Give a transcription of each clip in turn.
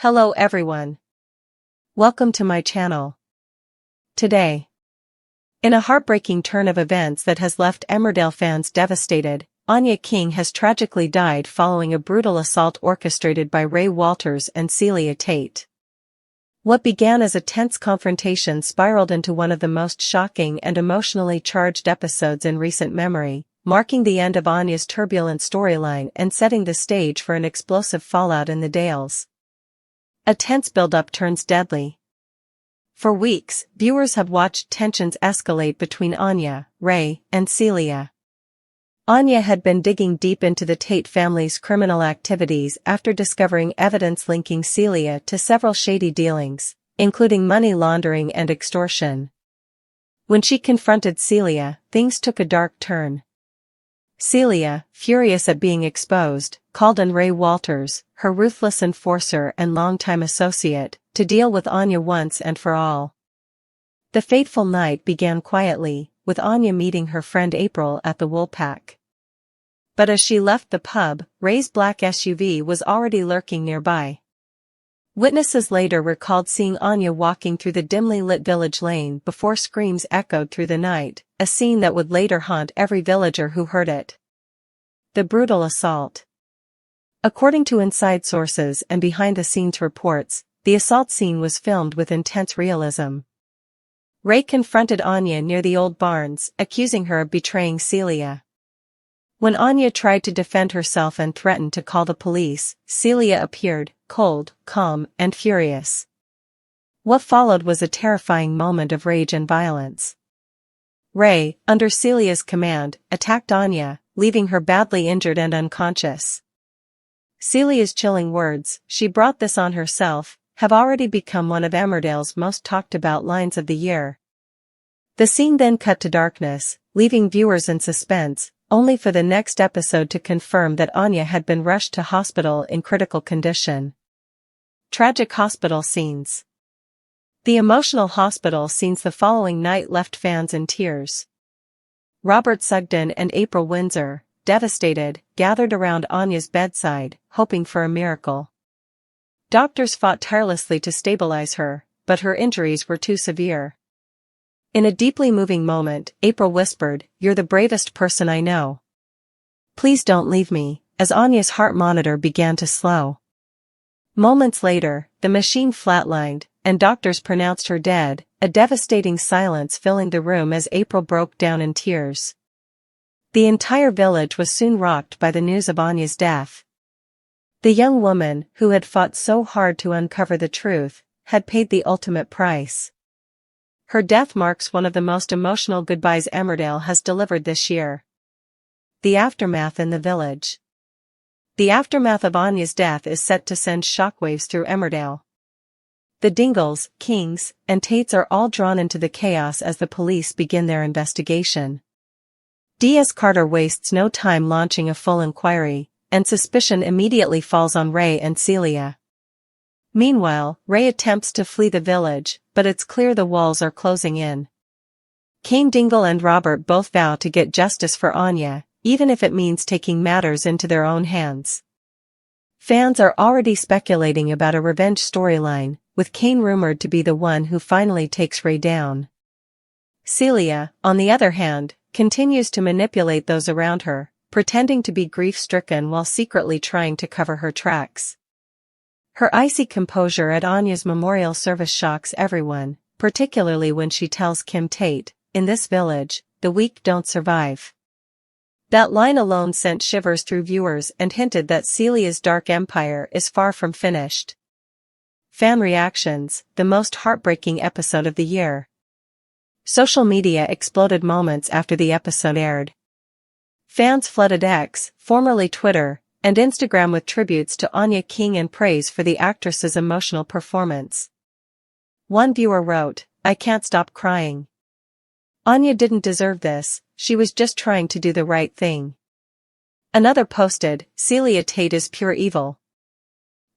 Hello everyone. Welcome to my channel. Today, in a heartbreaking turn of events that has left Emmerdale fans devastated, Anya King has tragically died following a brutal assault orchestrated by Ray Walters and Celia Tate. What began as a tense confrontation spiraled into one of the most shocking and emotionally charged episodes in recent memory, marking the end of Anya's turbulent storyline and setting the stage for an explosive fallout in the Dales. A tense build-up turns deadly. For weeks, viewers have watched tensions escalate between Anya, Ray, and Celia. Anya had been digging deep into the Tate family's criminal activities after discovering evidence linking Celia to several shady dealings, including money laundering and extortion. When she confronted Celia, things took a dark turn. Celia, furious at being exposed, called on Ray Walters, her ruthless enforcer and longtime associate, to deal with Anya once and for all. The fateful night began quietly, with Anya meeting her friend April at the Woolpack. But as she left the pub, Ray's black SUV was already lurking nearby. Witnesses later recalled seeing Anya walking through the dimly lit village lane before screams echoed through the night, a scene that would later haunt every villager who heard it. The brutal assault. According to inside sources and behind-the-scenes reports, the assault scene was filmed with intense realism. Ray confronted Anya near the old barns, accusing her of betraying Celia. When Anya tried to defend herself and threatened to call the police, Celia appeared, cold, calm, and furious. What followed was a terrifying moment of rage and violence. Ray, under Celia's command, attacked Anya, leaving her badly injured and unconscious. Celia's chilling words, "She brought this on herself," have already become one of Emmerdale's most talked-about lines of the year. The scene then cut to darkness, leaving viewers in suspense, only for the next episode to confirm that Anya had been rushed to hospital in critical condition. Tragic hospital scenes. The emotional hospital scenes the following night left fans in tears. Robert Sugden and April Windsor, devastated, gathered around Anya's bedside, hoping for a miracle. Doctors fought tirelessly to stabilize her, but her injuries were too severe. In a deeply moving moment, April whispered, "You're the bravest person I know. Please don't leave me," as Anya's heart monitor began to slow. Moments later, the machine flatlined, and doctors pronounced her dead, a devastating silence filling the room as April broke down in tears. The entire village was soon rocked by the news of Anya's death. The young woman, who had fought so hard to uncover the truth, had paid the ultimate price. Her death marks one of the most emotional goodbyes Emmerdale has delivered this year. The aftermath in the village. The aftermath of Anya's death is set to send shockwaves through Emmerdale. The Dingles, Kings, and Tates are all drawn into the chaos as the police begin their investigation. D.S. Carter wastes no time launching a full inquiry, and suspicion immediately falls on Ray and Celia. Meanwhile, Ray attempts to flee the village, but it's clear the walls are closing in. Cain Dingle and Robert both vow to get justice for Anya, even if it means taking matters into their own hands. Fans are already speculating about a revenge storyline, with Cain rumored to be the one who finally takes Ray down. Celia, on the other hand, continues to manipulate those around her, pretending to be grief-stricken while secretly trying to cover her tracks. Her icy composure at Anya's memorial service shocks everyone, particularly when she tells Kim Tate, "In this village, the weak don't survive." That line alone sent shivers through viewers and hinted that Celia's dark empire is far from finished. Fan reactions, the most heartbreaking episode of the year. Social media exploded moments after the episode aired. Fans flooded X, formerly Twitter, and Instagram with tributes to Anya King and praise for the actress's emotional performance. One viewer wrote, "I can't stop crying. Anya didn't deserve this, she was just trying to do the right thing." Another posted, "Celia Tate is pure evil.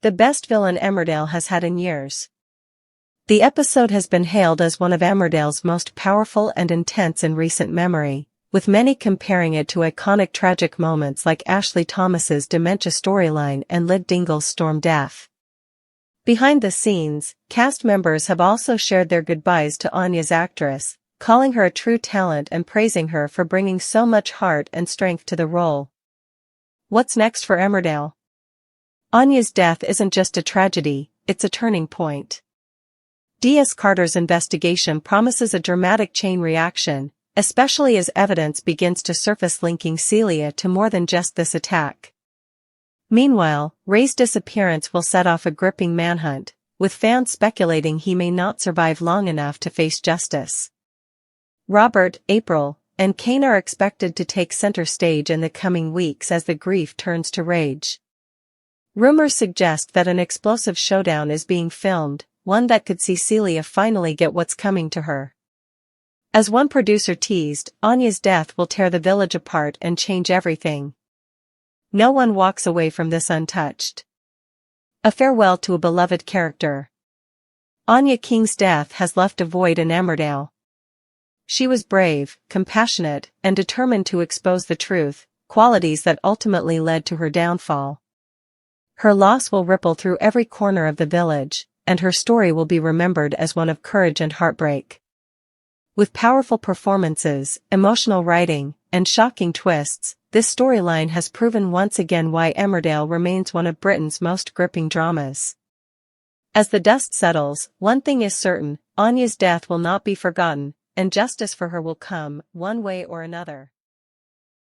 The best villain Emmerdale has had in years." The episode has been hailed as one of Emmerdale's most powerful and intense in recent memory, with many comparing it to iconic tragic moments like Ashley Thomas's dementia storyline and Lyd Dingle's storm death. Behind the scenes, cast members have also shared their goodbyes to Anya's actress, calling her a true talent and praising her for bringing so much heart and strength to the role. What's next for Emmerdale? Anya's death isn't just a tragedy, it's a turning point. D.S. Carter's investigation promises a dramatic chain reaction, especially as evidence begins to surface linking Celia to more than just this attack. Meanwhile, Ray's disappearance will set off a gripping manhunt, with fans speculating he may not survive long enough to face justice. Robert, April, and Kane are expected to take center stage in the coming weeks as the grief turns to rage. Rumors suggest that an explosive showdown is being filmed, one that could see Celia finally get what's coming to her. As one producer teased, Anya's death will tear the village apart and change everything. No one walks away from this untouched. A farewell to a beloved character. Anya King's death has left a void in Emmerdale. She was brave, compassionate, and determined to expose the truth, qualities that ultimately led to her downfall. Her loss will ripple through every corner of the village, and her story will be remembered as one of courage and heartbreak. With powerful performances, emotional writing, and shocking twists, this storyline has proven once again why Emmerdale remains one of Britain's most gripping dramas. As the dust settles, one thing is certain: Anya's death will not be forgotten, and justice for her will come, one way or another.